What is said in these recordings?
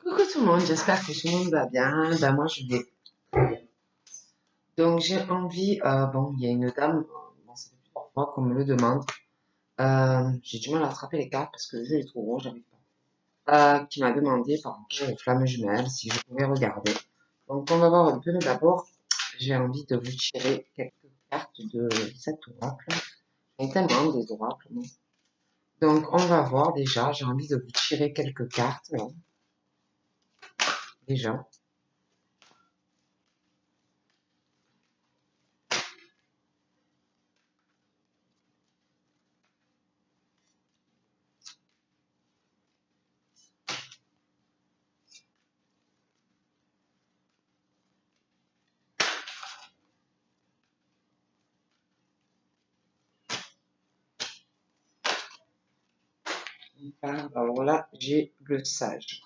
Coucou tout le monde, j'espère que tout le monde va bien. Ben moi je vais très bien. Donc j'ai envie, bon il y a une dame, bon, ça fait plusieurs fois qu'on me le demande. J'ai du mal à attraper les cartes parce que le jeu est trop gros, j'arrive pas. Qui m'a demandé par rapport aux flammes jumelles si je pouvais regarder. Donc on va voir un peu, mais d'abord j'ai envie de vous tirer quelques cartes de cet oracle. Il y a tellement des oracles. Moi. Donc on va voir déjà, j'ai envie de vous tirer quelques cartes là, déjà. Alors là j'ai le sage.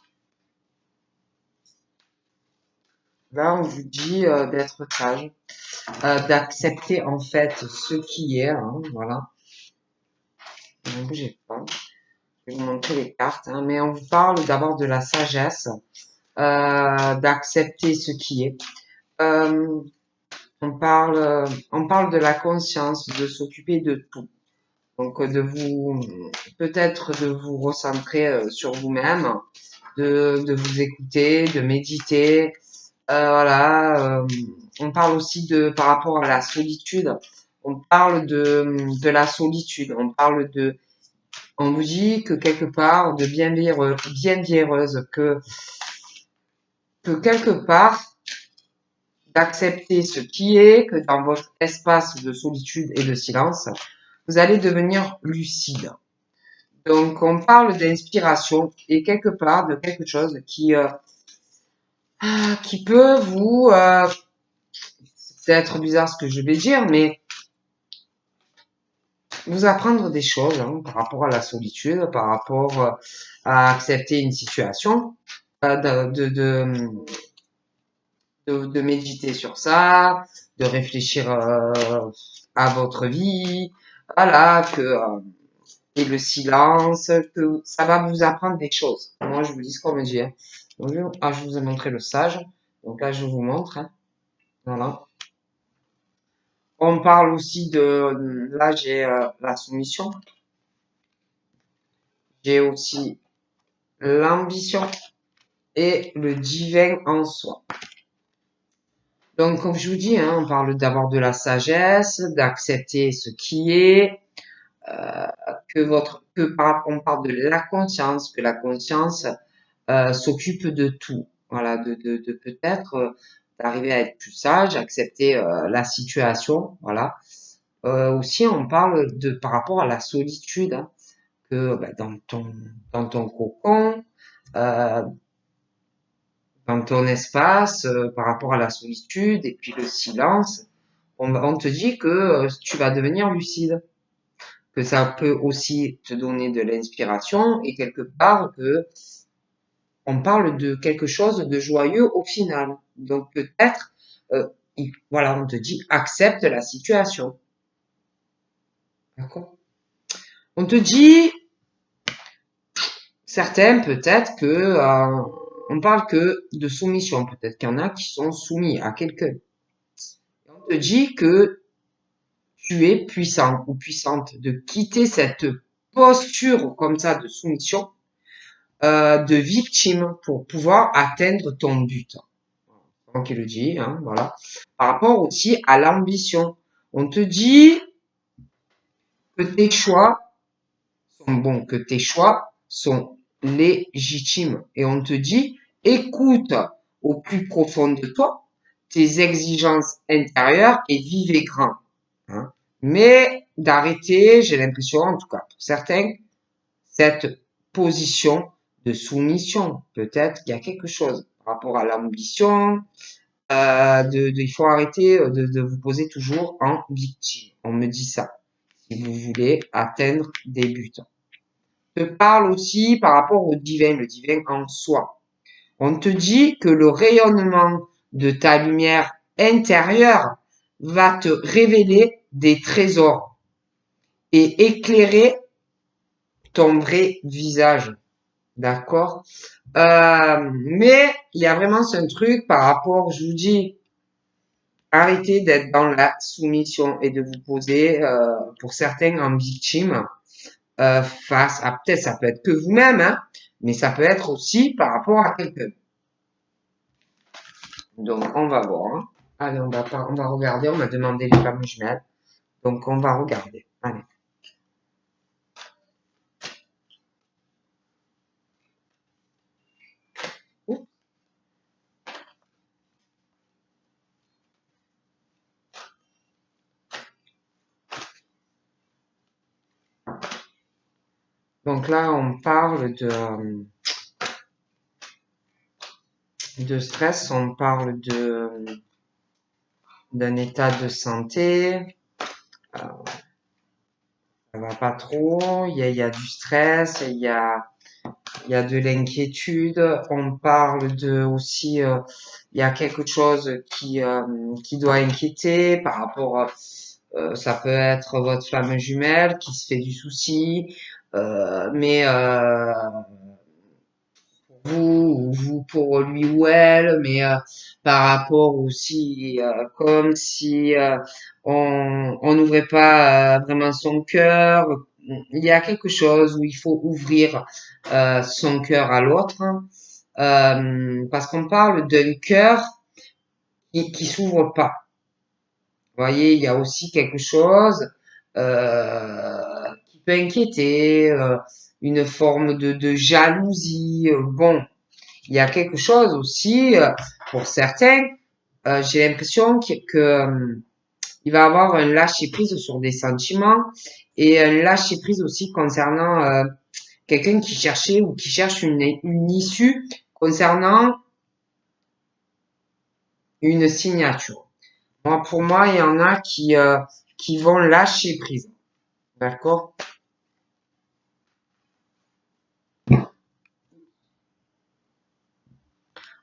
Là, on vous dit d'être sage, d'accepter en fait ce qui est, hein, voilà. Ne bougez pas. Je vais vous montrer les cartes, hein, mais on vous parle d'abord de la sagesse, d'accepter ce qui est. Euh, on parle de la conscience, de s'occuper de tout. Donc de vous, peut-être de vous recentrer sur vous-même, de vous écouter, de méditer. Voilà, on parle aussi de par rapport à la solitude. On parle de la solitude. On vous dit que quelque part de bienveilleuse, que quelque part d'accepter ce qui est, que dans votre espace de solitude et de silence, vous allez devenir lucide. Donc on parle d'inspiration et quelque part de quelque chose qui peut vous c'est peut-être bizarre ce que je vais dire, mais vous apprendre des choses hein, par rapport à la solitude, par rapport à accepter une situation, de méditer sur ça, de réfléchir à votre vie, voilà, et le silence, que ça va vous apprendre des choses. Moi, je vous dis ce qu'on me dit. Hein. Donc, je vous ai montré le sage, donc là, je vous montre. Hein. Voilà. On parle aussi là, j'ai la soumission, j'ai aussi l'ambition et le divin en soi. Donc, comme je vous dis, hein, on parle d'abord de la sagesse, d'accepter ce qui est, on parle de la conscience, que la conscience s'occupe de tout. Voilà, de peut-être d'arriver à être plus sage, accepter la situation. Voilà. Aussi, on parle de par rapport à la solitude, hein, que bah, dans ton cocon, euh, dans ton espace, par rapport à la solitude et puis le silence, on te dit que tu vas devenir lucide, que ça peut aussi te donner de l'inspiration et quelque part que on parle de quelque chose de joyeux au final. Donc peut-être, euh, voilà, on te dit accepte la situation. D'accord? On te dit certains peut-être que on parle que de soumission. Peut-être qu'il y en a qui sont soumis à quelqu'un. On te dit que tu es puissant ou puissante, de quitter cette posture comme ça de soumission, de victime pour pouvoir atteindre ton but. Donc il le dit, hein, voilà. Par rapport aussi à l'ambition, on te dit que tes choix sont bons, que tes choix sont légitimes, et on te dit écoute au plus profond de toi tes exigences intérieures et vivez grand. Hein. Mais d'arrêter, j'ai l'impression, en tout cas pour certains, cette position de soumission. Peut-être qu'il y a quelque chose par rapport à l'ambition. Il faut arrêter de vous poser toujours en victime. On me dit ça. Si vous voulez atteindre des buts. Je te parle aussi par rapport au divin, le divin en soi. On te dit que le rayonnement de ta lumière intérieure va te révéler des trésors et éclairer ton vrai visage. D'accord? Mais il y a vraiment ce truc par rapport, je vous dis, arrêtez d'être dans la soumission et de vous poser, pour certains, en victime, face à, peut-être ça peut être que vous-même, hein, mais ça peut être aussi par rapport à quelqu'un. Donc, on va voir. Hein. Allez, on va regarder. On m'a demandé les flammes jumelles. Donc, on va regarder. Allez. Donc là, on parle de stress, on parle d'un état de santé, euh, ça va pas trop, il y a du stress, il y a de l'inquiétude, on parle de aussi, il y a quelque chose qui doit inquiéter par rapport, ça peut être votre flamme jumelle qui se fait du souci, mais vous, vous pour lui ou elle, mais par rapport aussi, comme si on n'ouvrait pas vraiment son cœur. Il y a quelque chose où il faut ouvrir son cœur à l'autre, hein. Parce qu'on parle d'un cœur qui s'ouvre pas. Vous voyez, il y a aussi quelque chose qui peut inquiéter, une forme de jalousie. Bon, il y a quelque chose aussi, pour certains, j'ai l'impression il va avoir un lâcher prise sur des sentiments et un lâcher prise aussi concernant quelqu'un qui cherchait ou qui cherche une issue concernant une signature. Moi, pour moi, il y en a qui vont lâcher prise. D'accord?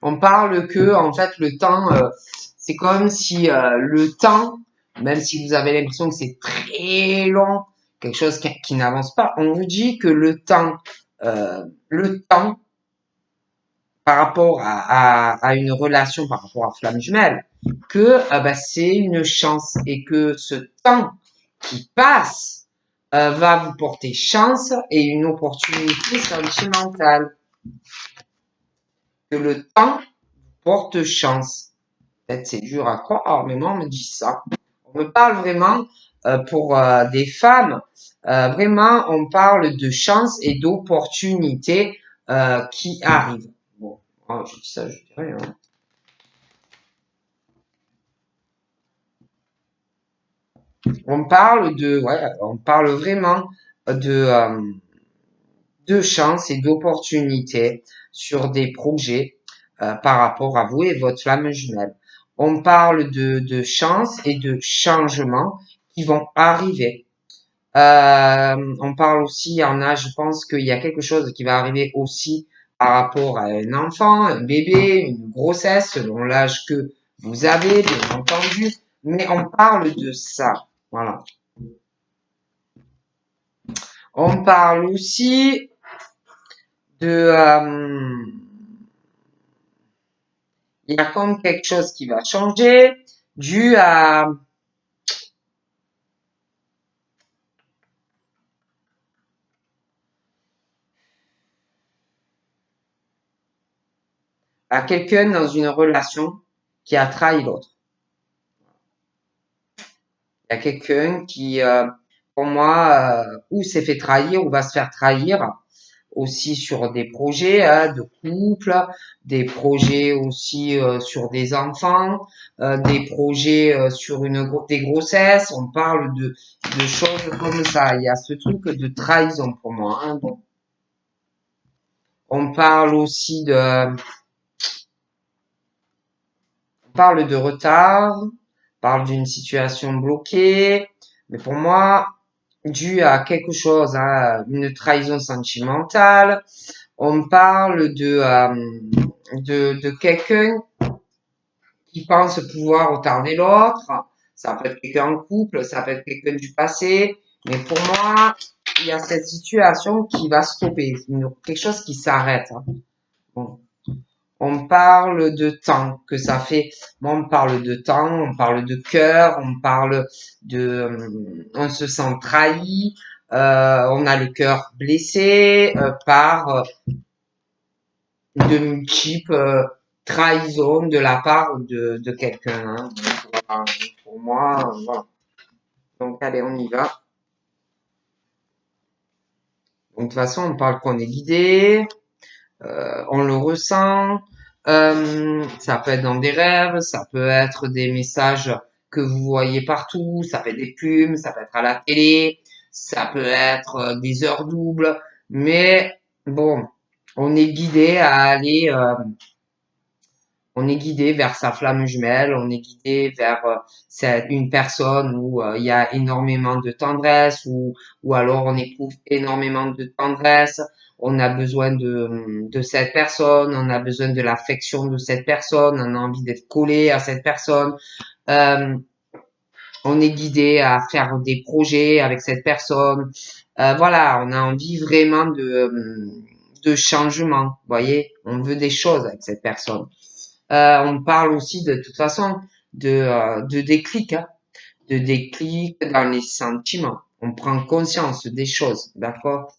On parle que, en fait, le temps, c'est comme si le temps, même si vous avez l'impression que c'est très long, quelque chose qui n'avance pas, on vous dit que le temps par rapport à une relation, par rapport à flamme jumelle, que bah, c'est une chance et que ce temps qui passe va vous porter chance et une opportunité sentimentale. Que le temps porte chance. Peut-être c'est dur à croire, mais moi on me dit ça. On me parle vraiment pour des femmes, vraiment on parle de chance et d'opportunités qui arrivent. Bon, oh, je dis ça, je dirais. Hein. On parle vraiment de chance et d'opportunités sur des projets par rapport à vous et votre flamme jumelle. On parle de chance et de changements qui vont arriver. On parle aussi, il y en a, je pense qu'il y a quelque chose qui va arriver aussi par rapport à un enfant, un bébé, une grossesse, selon l'âge que vous avez, bien entendu. Mais on parle de ça. Voilà. On parle aussi de, il y a comme quelque chose qui va changer dû à quelqu'un dans une relation qui a trahi l'autre. Il y a quelqu'un qui, pour moi, ou s'est fait trahir ou va se faire trahir aussi sur des projets de couple, des projets aussi sur des enfants, des projets sur des grossesses. On parle de choses comme ça. Il y a ce truc de trahison pour moi. Hein. Bon. On parle aussi on parle de retard, on parle d'une situation bloquée, mais pour moi, dû à quelque chose, hein, une trahison sentimentale, on parle de quelqu'un qui pense pouvoir retarder l'autre. Ça peut être quelqu'un en couple, ça peut être quelqu'un du passé. Mais pour moi, il y a cette situation qui va stopper, quelque chose qui s'arrête. Hein. Bon. On parle de temps que ça fait. Moi, on parle de temps, on parle de cœur, on parle on se sent trahi, on a le cœur blessé par de multiples trahisons de la part de quelqu'un. Hein. Voilà. Pour moi, voilà. Donc, allez, on y va. Donc, de toute façon, on parle qu'on est guidé, on le ressent. Ça peut être dans des rêves, ça peut être des messages que vous voyez partout, ça peut être des plumes, ça peut être à la télé, ça peut être des heures doubles, mais bon, on est guidé à aller, on est guidé vers sa flamme jumelle, on est guidé vers une personne où il y a énormément de tendresse, ou alors on éprouve énormément de tendresse, on a besoin de cette personne, on a besoin de l'affection de cette personne, on a envie d'être collé à cette personne, euh, on est guidé à faire des projets avec cette personne, voilà, on a envie vraiment de changement, vous voyez, on veut des choses avec cette personne. On parle aussi de toute façon de déclic, hein, de déclic dans les sentiments. On prend conscience des choses, d'accord?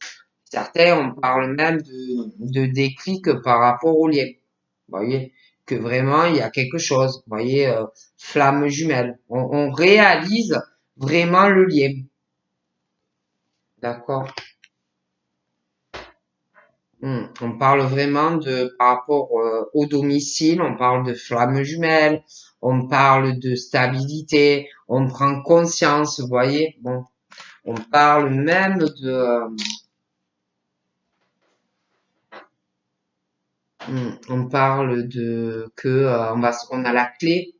Certains, on parle même de déclic par rapport au lien. Vous voyez, que vraiment il y a quelque chose. Vous voyez, flamme jumelle. On réalise vraiment le lien, d'accord? On parle vraiment de par rapport au domicile, on parle de flamme jumelle, on parle de stabilité, on prend conscience, vous voyez. Bon, on parle même on parle de que on a la clé,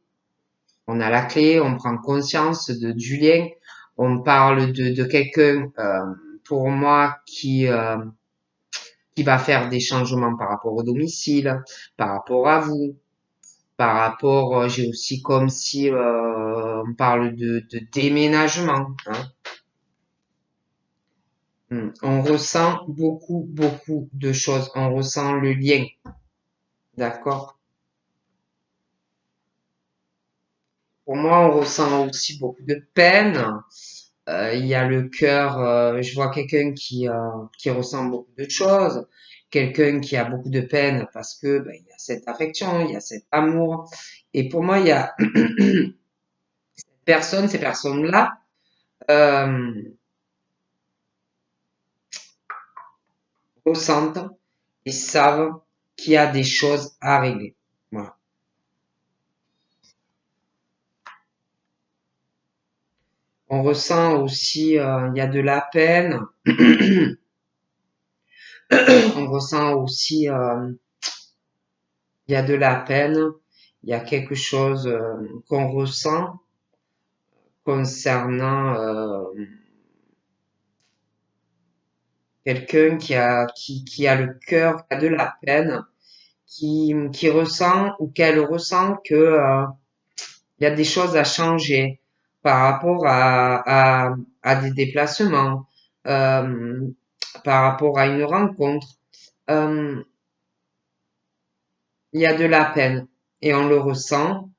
on prend conscience du lien. On parle de quelqu'un pour moi qui va faire des changements par rapport au domicile, par rapport à vous. Par rapport, j'ai aussi comme si on parle de déménagement. Hein. On ressent beaucoup de choses. On ressent le lien, d'accord? Pour moi, on ressent aussi beaucoup de peine. Il y a le cœur. Je vois quelqu'un qui ressent beaucoup de choses. Quelqu'un qui a beaucoup de peine parce que ben, il y a cette affection, il y a cet amour. Et pour moi, il y a ces personnes-là. Euh, ressentent et savent qu'il y a des choses à régler. Voilà. On ressent aussi, il y a de la peine. On ressent aussi, il y a de la peine. Il y a quelque chose qu'on ressent concernant quelqu'un qui a le cœur, qui a de la peine, qui ressent ou qu'elle ressent que il y a des choses à changer par rapport à des déplacements, euh, par rapport à une rencontre. Euh, il y a de la peine et on le ressent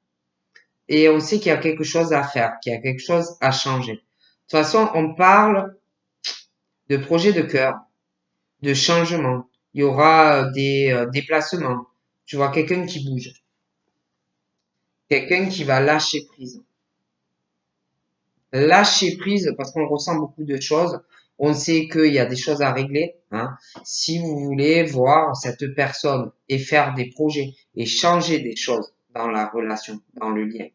et on sait qu'il y a quelque chose à faire, qu'il y a quelque chose à changer. De toute façon, on parle de projet de cœur, de changement. Il y aura des déplacements. Tu vois quelqu'un qui bouge, quelqu'un qui va lâcher prise. Lâcher prise parce qu'on ressent beaucoup de choses. On sait qu'il y a des choses à régler. Hein. Si vous voulez voir cette personne et faire des projets et changer des choses dans la relation, dans le lien,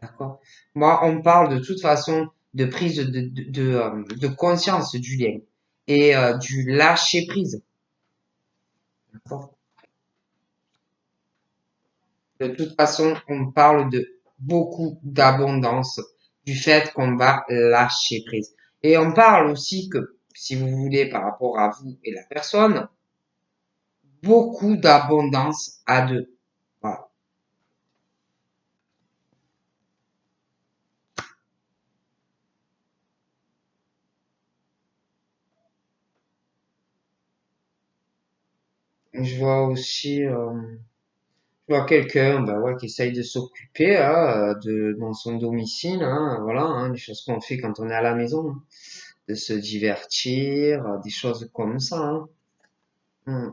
d'accord? Moi, on parle de toute façon de prise de conscience du lien et du lâcher prise, d'accord? De toute façon, on parle de beaucoup d'abondance, du fait qu'on va lâcher prise. Et on parle aussi que, si vous voulez, par rapport à vous et la personne, beaucoup d'abondance à deux. Voilà. Je vois aussi, je vois quelqu'un, bah ouais, qui essaye de s'occuper dans son domicile, hein, voilà, hein, les choses qu'on fait quand on est à la maison, hein, de se divertir, des choses comme ça. Hein. Hmm.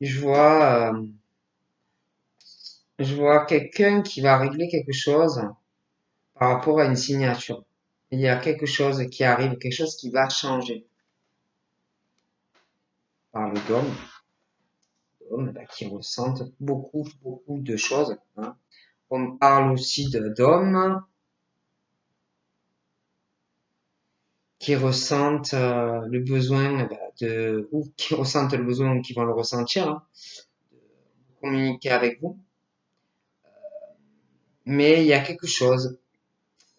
Je vois, je vois quelqu'un qui va régler quelque chose par rapport à une signature. Il y a quelque chose qui arrive, quelque chose qui va changer par le d'hommes bah, qui ressentent beaucoup de choses. Hein. On parle aussi d'hommes qui ressentent le besoin ou qui ressentent le besoin ou qui vont le ressentir, hein, de communiquer avec vous. Mais il y a quelque chose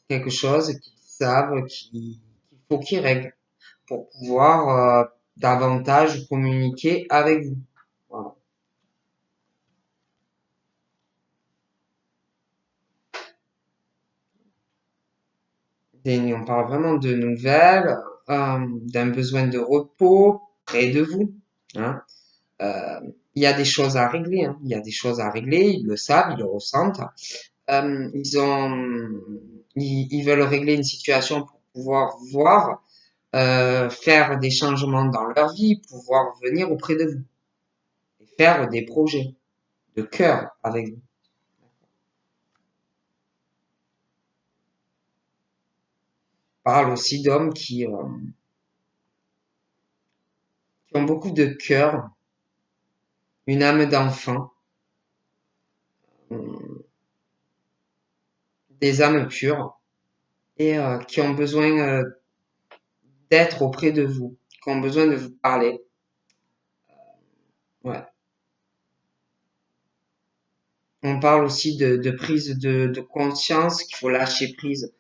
qu'ils savent qu'il faut qu'ils règlent pour pouvoir davantage communiquer avec vous. Voilà. On parle vraiment de nouvelles, d'un besoin de repos près de vous. Hein. Euh, il y a des choses à régler. Hein. Il y a des choses à régler. Ils le savent, ils le ressentent. Ils veulent régler une situation pour pouvoir voir, faire des changements dans leur vie, pouvoir venir auprès de vous et faire des projets de cœur avec vous. On parle aussi d'hommes qui ont beaucoup de cœur, une âme d'enfant, des âmes pures et qui ont besoin d'être auprès de vous, qui ont besoin de vous parler. Ouais. On parle aussi de prise de conscience, qu'il faut lâcher prise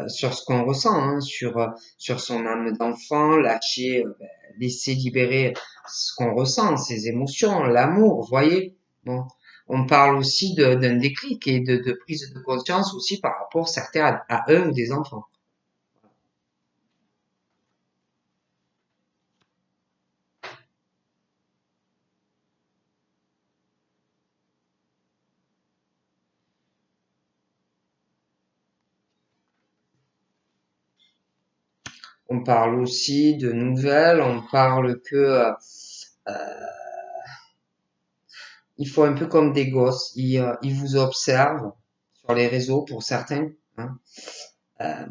sur ce qu'on ressent, hein, sur son âme d'enfant, lâcher, laisser libérer ce qu'on ressent, ses émotions, l'amour, vous voyez. Bon. On parle aussi d'un déclic et de prise de conscience aussi par rapport certains à eux ou des enfants. On parle aussi de nouvelles, on parle que ils font un peu comme des gosses, ils vous observent sur les réseaux pour certains, hein. Euh,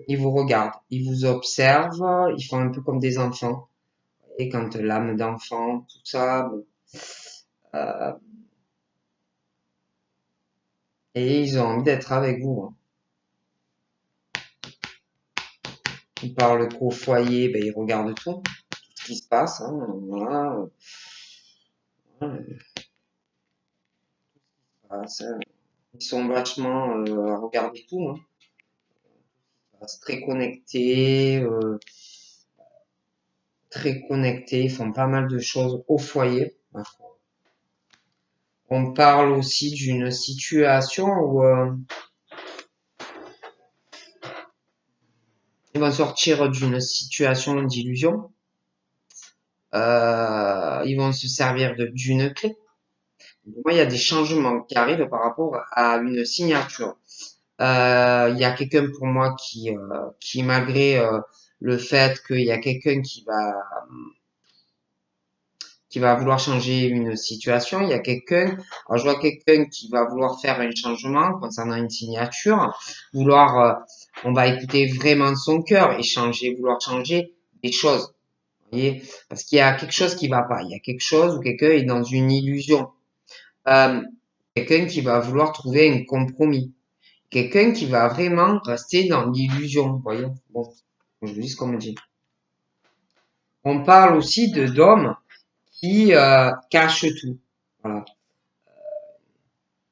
ils vous regardent, ils vous observent, ils font un peu comme des enfants. Et quand l'âme d'enfant, tout ça, bon, euh, et ils ont envie d'être avec vous. Hein. Ils parlent qu'au foyer, ben, ils regardent tout ce qui se passe. Hein, voilà, voilà, ils sont vachement à regarder tout. Hein, très connectés, ils font pas mal de choses au foyer. Hein. On parle aussi d'une situation où ils vont sortir d'une situation d'illusion. Ils vont se servir d'une clé. Moi, il y a des changements qui arrivent par rapport à une signature. Il y a quelqu'un pour moi qui malgré le fait qu'il y a quelqu'un qui va vouloir changer une situation, il y a quelqu'un, alors je vois quelqu'un qui va vouloir faire un changement concernant une signature, vouloir, on va écouter vraiment son cœur et vouloir changer des choses. Vous voyez, parce qu'il y a quelque chose qui va pas, il y a quelque chose où quelqu'un est dans une illusion. Euh, quelqu'un qui va vouloir trouver un compromis. Quelqu'un qui va vraiment rester dans l'illusion, vous voyez. Bon, je vous dis ce qu'on me dit. On parle aussi de d'hommes qui cachent tout. Voilà.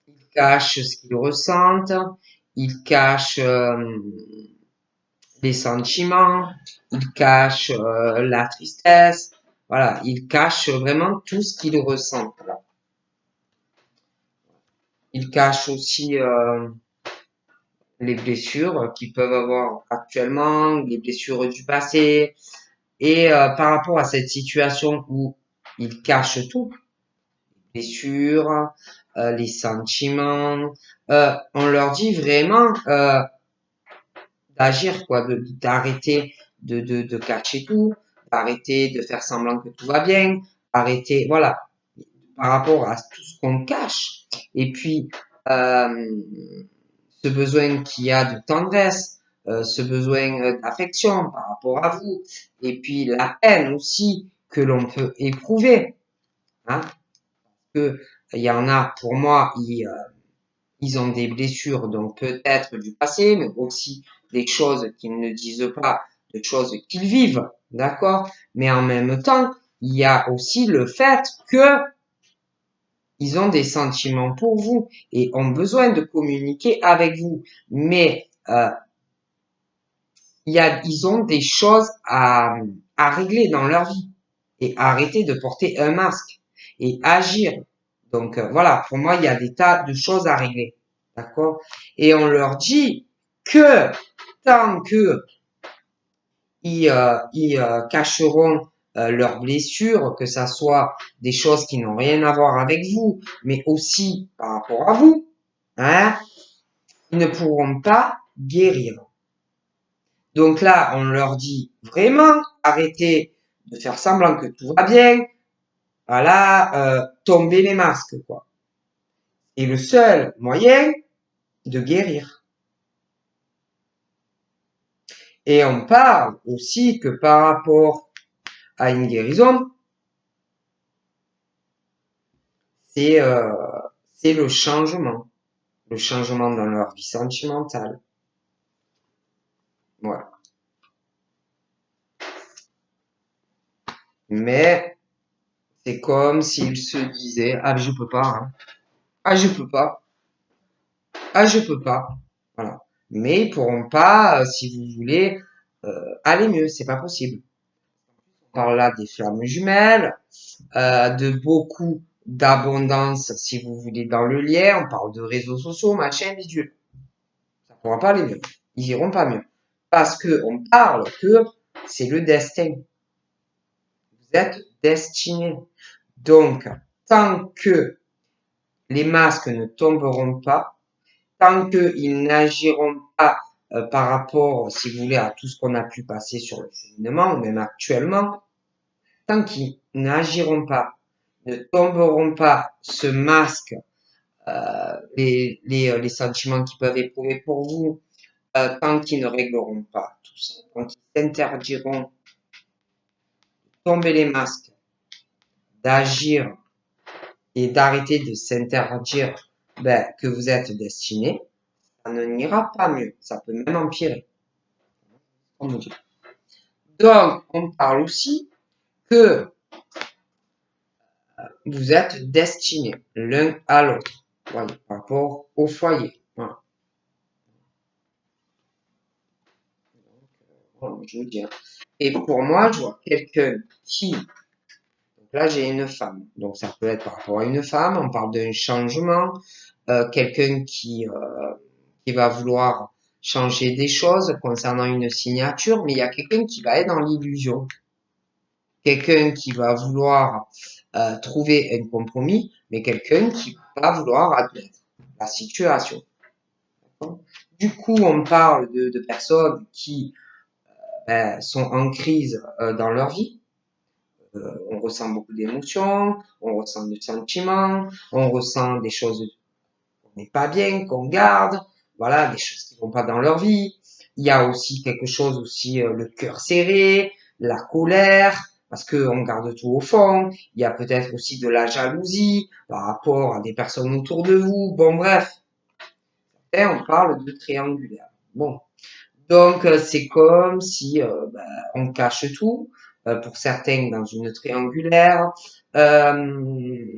Ils cachent ce qu'ils ressentent, ils cachent les sentiments, ils cachent la tristesse. Voilà, ils cachent vraiment tout ce qu'ils ressentent. Voilà. Ils cachent aussi les blessures qu'ils peuvent avoir actuellement, les blessures du passé, Et par rapport à cette situation où ils cachent tout, les blessures, les sentiments, on leur dit vraiment d'agir, quoi, d'arrêter de cacher tout, d'arrêter de faire semblant que tout va bien, arrêter, voilà, par rapport à tout ce qu'on cache. Et puis, euh, ce besoin qu'il y a de tendresse, ce besoin d'affection par rapport à vous, et puis la haine aussi que l'on peut éprouver, hein, que il y en a, pour moi, ils ont des blessures, donc peut-être du passé, mais aussi des choses qu'ils ne disent pas, des choses qu'ils vivent, d'accord? Mais en même temps, il y a aussi le fait que ils ont des sentiments pour vous et ont besoin de communiquer avec vous. Mais ils ont des choses à régler dans leur vie et arrêter de porter un masque et agir. Donc voilà, pour moi, il y a des tas de choses à régler. D'accord? Et on leur dit que tant que ils cacheront leurs blessures, que ça soit des choses qui n'ont rien à voir avec vous, mais aussi par rapport à vous, hein, ils ne pourront pas guérir. Donc là, on leur dit vraiment, arrêtez de faire semblant que tout va bien, voilà, tombez les masques, quoi. Et le seul moyen de guérir. Et on parle aussi que par rapport à une guérison, c'est c'est le changement dans leur vie sentimentale. Voilà. Mais c'est comme s'ils se disaient ah je peux pas, hein. Ah je peux pas, ah je peux pas. Voilà. Mais ils pourront pas, si vous voulez, aller mieux. C'est pas possible. On parle là des flammes jumelles, de beaucoup d'abondance, si vous voulez, dans le lien. On parle de réseaux sociaux, machin, bidule. Ça pourra pas aller mieux. Ils iront pas mieux. Parce que on parle que c'est le destin. Vous êtes destiné. Donc, tant que les masques ne tomberont pas, tant qu'ils n'agiront pas par rapport, si vous voulez, à tout ce qu'on a pu passer sur le cheminement, ou même actuellement, tant qu'ils n'agiront pas, ne tomberont pas ce masque, les sentiments qu'ils peuvent éprouver pour vous, tant qu'ils ne régleront pas tout ça, tant qu'ils s'interdiront de tomber les masques, d'agir et d'arrêter de s'interdire que vous êtes destiné, ça ne n'ira pas mieux. Ça peut même empirer. Donc, on parle aussi que vous êtes destinés l'un à l'autre. Voyez, par rapport au foyer. Voilà. Donc, je vous dis. Et pour moi, je vois quelqu'un qui, donc là j'ai une femme, donc ça peut être par rapport à une femme, on parle d'un changement, quelqu'un qui va vouloir changer des choses concernant une signature, mais il y a quelqu'un qui va être dans l'illusion. Quelqu'un qui va vouloir trouver un compromis, mais quelqu'un qui va vouloir admettre la situation. Du coup, on parle de personnes qui sont en crise dans leur vie. On ressent beaucoup d'émotions, on ressent des sentiments, on ressent des choses qu'on n'est pas bien, qu'on garde, voilà, des choses qui vont pas dans leur vie. Il y a aussi quelque chose aussi, le cœur serré, la colère, parce que on garde tout au fond. Il y a peut-être aussi de la jalousie par rapport à des personnes autour de vous. Bon, bref. Et on parle de triangulaire. Bon. Donc, c'est comme si on cache tout. Pour certains, dans une triangulaire, il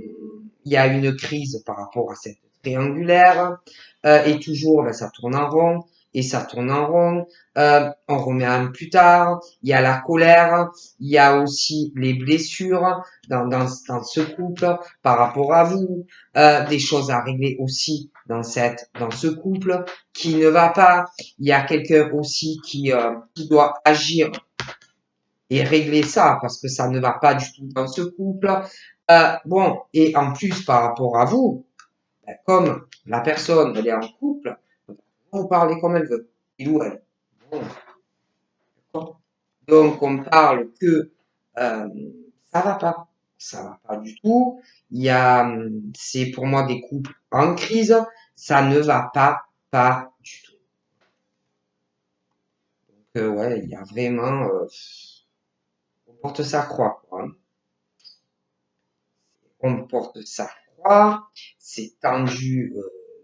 y a une crise par rapport à cette triangulaire. Et toujours, ça tourne en rond. Et ça tourne en rond. On remet un plus tard. Il y a la colère. Il y a aussi les blessures dans ce couple par rapport à vous. Des choses à régler aussi dans ce couple qui ne va pas. Il y a quelqu'un aussi qui doit agir et régler ça parce que ça ne va pas du tout dans ce couple. Bon, et en plus par rapport à vous, comme la personne elle est en couple, vous parlez comme elle veut, il ou elle. Bon, d'accord. Donc on parle que euh, ça va pas, ça va pas du tout. Il y a, c'est pour moi des couples en crise, ça ne va pas du tout. Ouais, il y a vraiment, on porte sa croix, quoi, hein. On porte sa croix, c'est tendu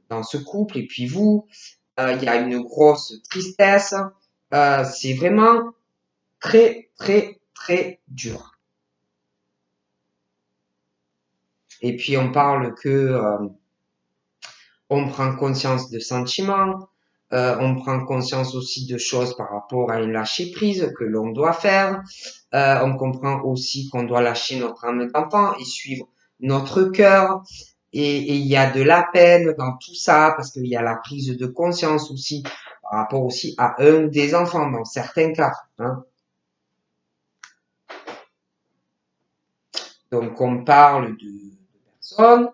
dans ce couple, et puis vous, il y a une grosse tristesse, c'est vraiment très dur. Et puis on parle que on prend conscience de sentiments, on prend conscience aussi de choses par rapport à une lâcher prise que l'on doit faire. On comprend aussi qu'on doit lâcher notre âme d'enfant et suivre notre cœur. Et il y a de la peine dans tout ça parce qu'il y a la prise de conscience aussi par rapport aussi à un des enfants dans certains cas, hein. Donc on parle de personnes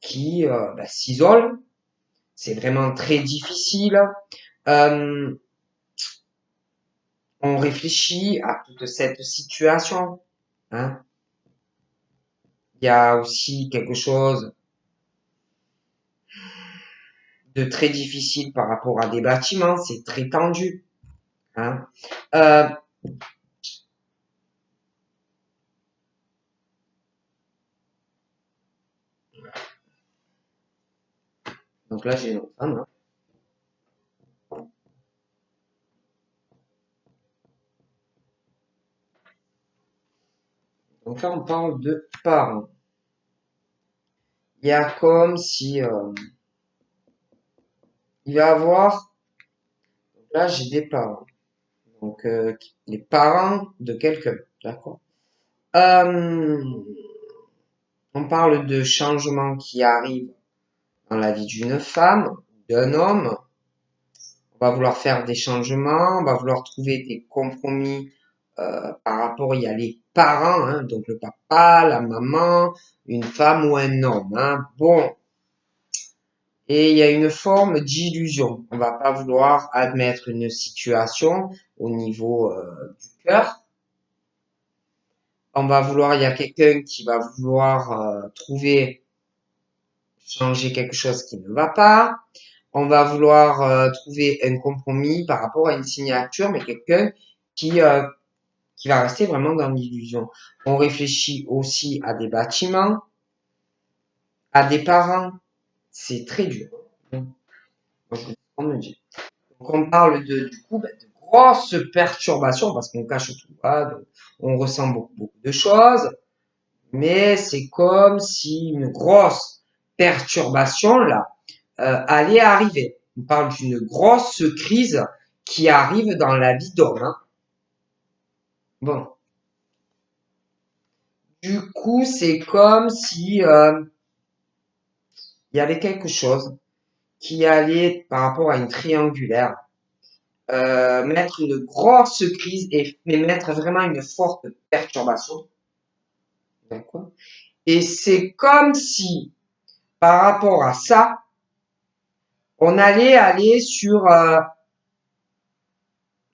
qui s'isolent. C'est vraiment très difficile. Euh, on réfléchit à toute cette situation, hein. Il y a aussi quelque chose de très difficile par rapport à des bâtiments, c'est très tendu, hein. Euh, donc là, j'ai une autre femme, hein. Donc là, on parle de parents. Il y a comme si il va y avoir, là, j'ai des parents. Donc les parents de quelqu'un, d'accord. Euh, on parle de changements qui arrivent dans la vie d'une femme, d'un homme. On va vouloir faire des changements, on va vouloir trouver des compromis par rapport, il y a les parents, hein, donc le papa, la maman, une femme ou un homme, hein. Bon, et il y a une forme d'illusion. On va pas vouloir admettre une situation au niveau du cœur. On va vouloir, il y a quelqu'un qui va vouloir trouver, changer quelque chose qui ne va pas. On va vouloir trouver un compromis par rapport à une signature, mais quelqu'un qui, euh, qui va rester vraiment dans l'illusion. On réfléchit aussi à des bâtiments, à des parents. C'est très dur. Moi, je on me dit. Donc, on parle du coup, de grosses perturbations parce qu'on cache tout, hein, donc, on ressent beaucoup de choses, mais c'est comme si une grosse perturbation, là, allait arriver. On parle d'une grosse crise qui arrive dans la vie d'homme, hein. Bon. Du coup, c'est comme si il y avait quelque chose qui allait, par rapport à une triangulaire, mettre une grosse crise et mais mettre vraiment une forte perturbation. D'accord. Et c'est comme si, par rapport à ça, on allait aller sur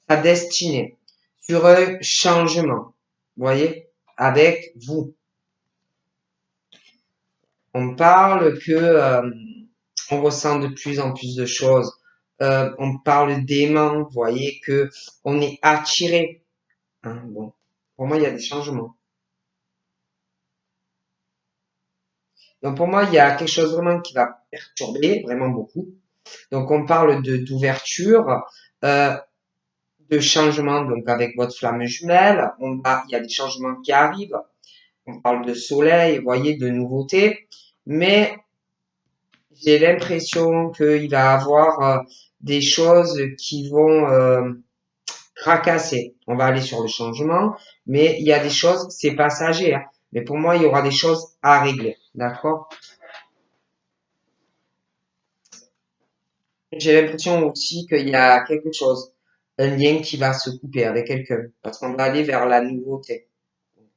sa destinée, sur un changement. Vous voyez, avec vous. On parle que on ressent de plus en plus de choses. On parle d'aimant, vous voyez que on est attiré, hein. Bon, pour moi, il y a des changements. Donc pour moi, il y a quelque chose vraiment qui va perturber vraiment beaucoup. Donc on parle de d'ouverture, euh, de changement. Donc avec votre flamme jumelle, il y a des changements qui arrivent. On parle de soleil, vous voyez, de nouveautés. Mais j'ai l'impression qu'il va y avoir des choses qui vont fracasser. On va aller sur le changement, mais il y a des choses, c'est passager, hein. Mais pour moi, il y aura des choses à régler. D'accord? J'ai l'impression aussi qu'il y a quelque chose un lien qui va se couper avec quelqu'un, parce qu'on va aller vers la nouveauté.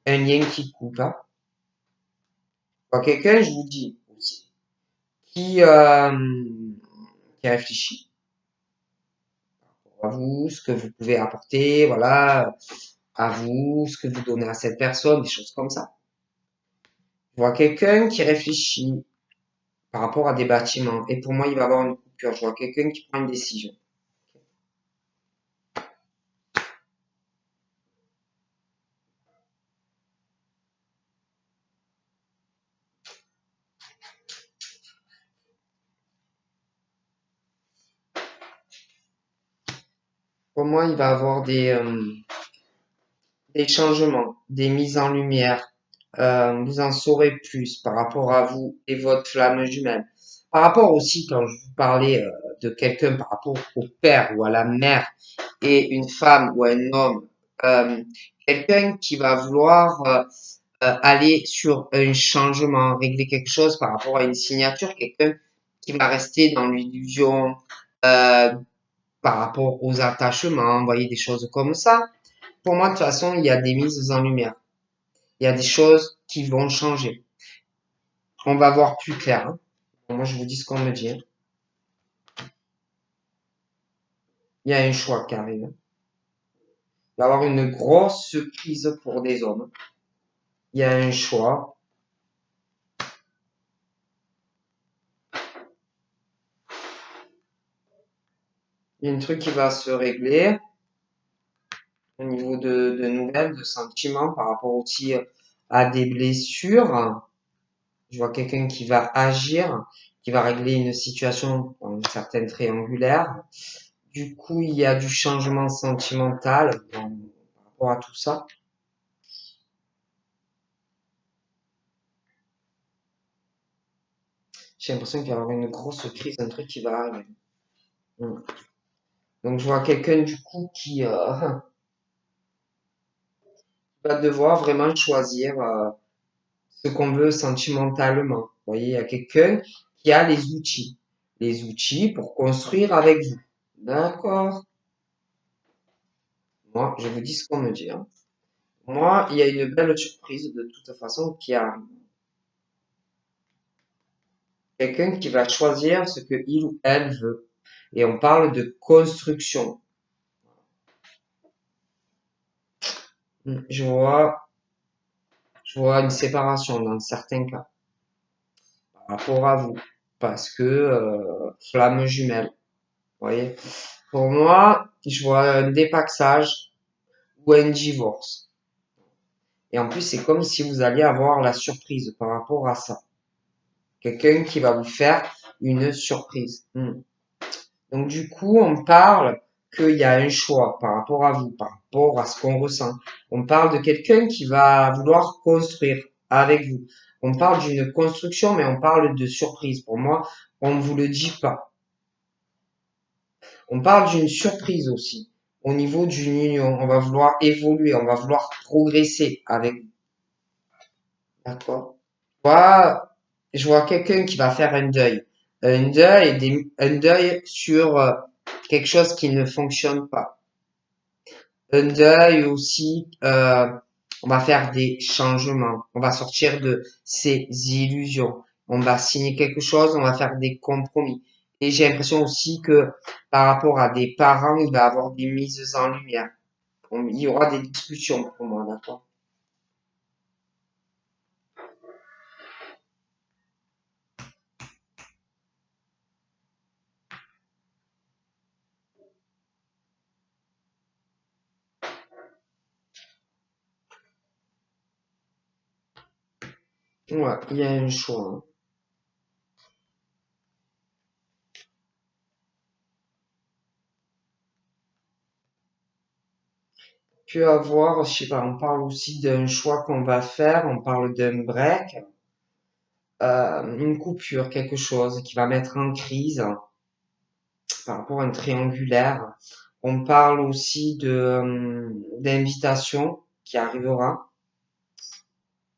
Un lien qui coupe, hein. Quand quelqu'un, je vous dis aussi, qui, euh, qui réfléchit à vous, ce que vous pouvez apporter, voilà, à vous, ce que vous donnez à cette personne, des choses comme ça. Je vois quelqu'un qui réfléchit par rapport à des bâtiments, et pour moi, il va avoir une coupure. Je vois quelqu'un qui prend une décision. Pour moi, il va avoir des changements, des mises en lumière. Vous en saurez plus par rapport à vous et votre flamme jumelle. Par rapport aussi, quand je vous parlais de quelqu'un par rapport au père ou à la mère et une femme ou un homme, euh, quelqu'un qui va vouloir aller sur un changement, régler quelque chose par rapport à une signature, quelqu'un qui va rester dans l'illusion euh, par rapport aux attachements, vous voyez des choses comme ça. Pour moi, de toute façon, il y a des mises en lumière. Il y a des choses qui vont changer. On va voir plus clair, hein. Moi, je vous dis ce qu'on me dit, hein. Il y a un choix qui arrive. Il va y avoir une grosse prise pour des hommes. Il y a un choix. Il y a un truc qui va se régler au niveau de nouvelles, de sentiments par rapport aussi à des blessures. Je vois quelqu'un qui va agir, qui va régler une situation dans une certaine triangulaire. Du coup, il y a du changement sentimental par rapport à tout ça. J'ai l'impression qu'il va y avoir une grosse crise, un truc qui va arriver. Mm. Donc, je vois quelqu'un du coup qui va devoir vraiment choisir ce qu'on veut sentimentalement. Vous voyez, il y a quelqu'un qui a les outils pour construire avec vous. D'accord. Moi, je vous dis ce qu'on me dit, hein. Moi, il y a une belle surprise de toute façon qui arrive. Quelqu'un qui va choisir ce que il ou elle veut. Et on parle de construction. Je vois une séparation dans certains cas par rapport à vous. Parce que flamme jumelle. Vous voyez? Pour moi, je vois un dépaxage ou un divorce. Et en plus, c'est comme si vous alliez avoir la surprise par rapport à ça. Quelqu'un qui va vous faire une surprise. Donc du coup, on parle qu'il y a un choix par rapport à vous, par rapport à ce qu'on ressent. On parle de quelqu'un qui va vouloir construire avec vous. On parle d'une construction, mais on parle de surprise. Pour moi, on ne vous le dit pas. On parle d'une surprise aussi. Au niveau d'une union, on va vouloir évoluer, on va vouloir progresser avec vous. D'accord? Moi, je vois quelqu'un qui va faire un deuil. Un deuil sur quelque chose qui ne fonctionne pas. Un deuil aussi, on va faire des changements. On va sortir de ces illusions. On va signer quelque chose, on va faire des compromis. Et j'ai l'impression aussi que par rapport à des parents, il va y avoir des mises en lumière. Il y aura des discussions pour moi, d'accord? Ouais, il y a un choix, hein. Puis avoir, je sais pas, on parle aussi d'un choix qu'on va faire, on parle d'un break, une coupure, quelque chose qui va mettre en crise par rapport à un triangulaire. On parle aussi de d'invitation qui arrivera.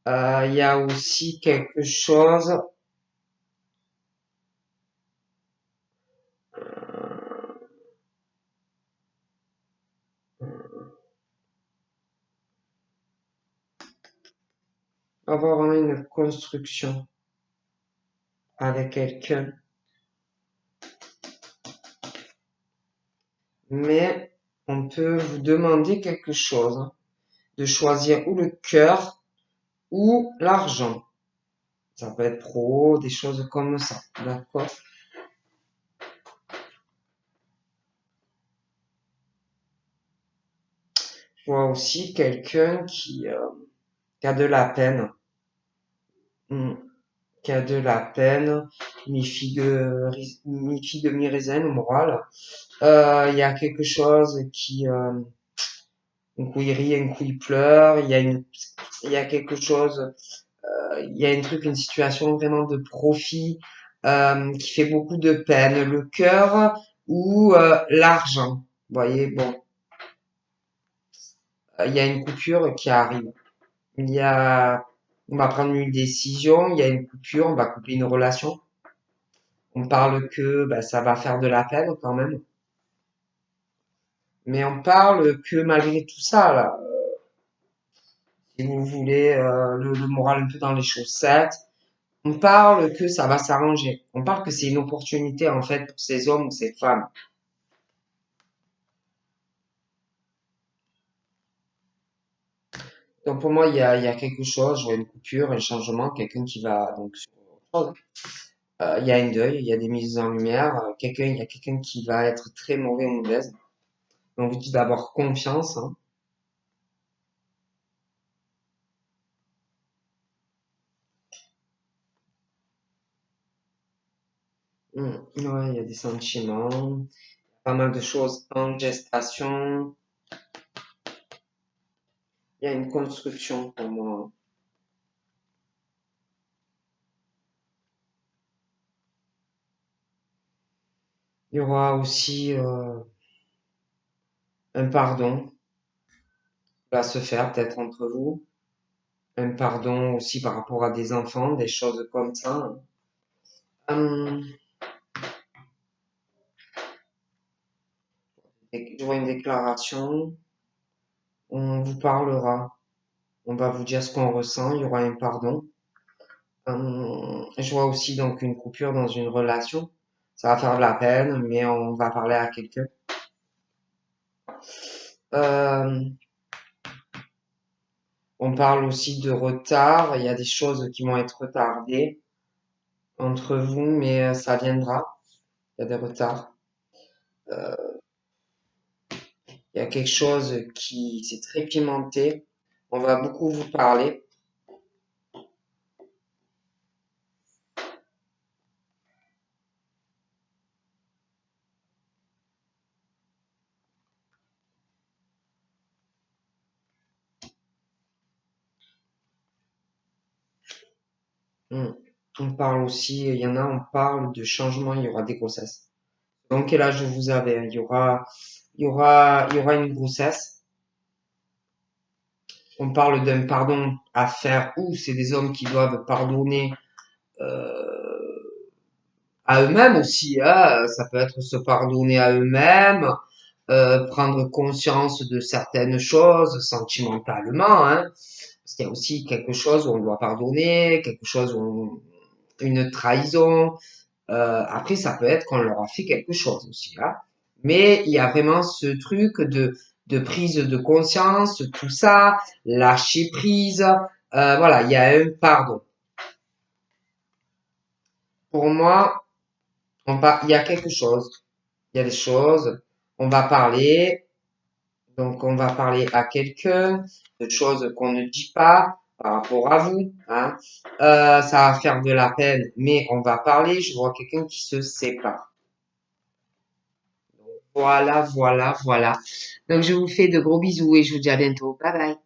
Il y a aussi quelque chose, avoir une construction avec quelqu'un. Mais on peut vous demander quelque chose, hein, de choisir ou le cœur ou l'argent. Ça peut être pro, des choses comme ça, d'accord? Je vois aussi quelqu'un qui a de la peine. Hmm, qui a de la peine, mi-figue, mi-raisin, au moral. Il y a quelque chose un coup il rit, un coup il pleure, il y a quelque chose, il y a un truc, une situation vraiment de profit, qui fait beaucoup de peine. Le cœur ou l'argent. Vous voyez, bon, il y a une coupure qui arrive. Il y a, on va prendre une décision, il y a une coupure, on va couper une relation. On parle que bah, ça va faire de la peine quand même. Mais on parle que malgré tout ça, là, si vous voulez le moral un peu dans les chaussettes, on parle que ça va s'arranger. On parle que c'est une opportunité en fait pour ces hommes ou ces femmes. Donc pour moi, il y a quelque chose, je vois une coupure, un changement, quelqu'un qui va donc sur autre chose. Il y a un deuil, il y a des mises en lumière, il y a quelqu'un qui va être très mauvais ou mauvaise. Donc vous dites d'avoir confiance, hein. Ouais, il y a des sentiments, pas mal de choses en gestation. Il y a une construction pour moi. Il y aura aussi un pardon qui va se faire peut-être entre vous. Un pardon aussi par rapport à des enfants, des choses comme ça. Hum, je vois une déclaration. On vous parlera. On va vous dire ce qu'on ressent. Il y aura un pardon. Je vois aussi donc une coupure dans une relation. Ça va faire de la peine, mais on va parler à quelqu'un. Euh, on parle aussi de retard. Il y a des choses qui vont être retardées entre vous, mais ça viendra. Il y a des retards. Il y a quelque chose qui c'est très pimenté. On va beaucoup vous parler. Hmm. On parle aussi, il y en a, on parle de changement, il y aura des grossesses. Donc quel âge vous avez? Il y aura une grossesse. On parle d'un pardon à faire ou c'est des hommes qui doivent pardonner à eux-mêmes aussi, hein. Ça peut être se pardonner à eux-mêmes, prendre conscience de certaines choses sentimentalement, hein. Parce qu'il y a aussi quelque chose où on doit pardonner, quelque chose une trahison. Après, ça peut être qu'on leur a fait quelque chose aussi, hein. Mais il y a vraiment ce truc de prise de conscience, tout ça, lâcher prise. Voilà, il y a un pardon. Pour moi, il y a quelque chose. Il y a des choses. On va parler. Donc, on va parler à quelqu'un de choses qu'on ne dit pas par rapport à vous, hein. Ça va faire de la peine, mais on va parler. Je vois quelqu'un qui se sépare. Voilà, voilà, voilà. Donc, je vous fais de gros bisous et je vous dis à bientôt. Bye bye.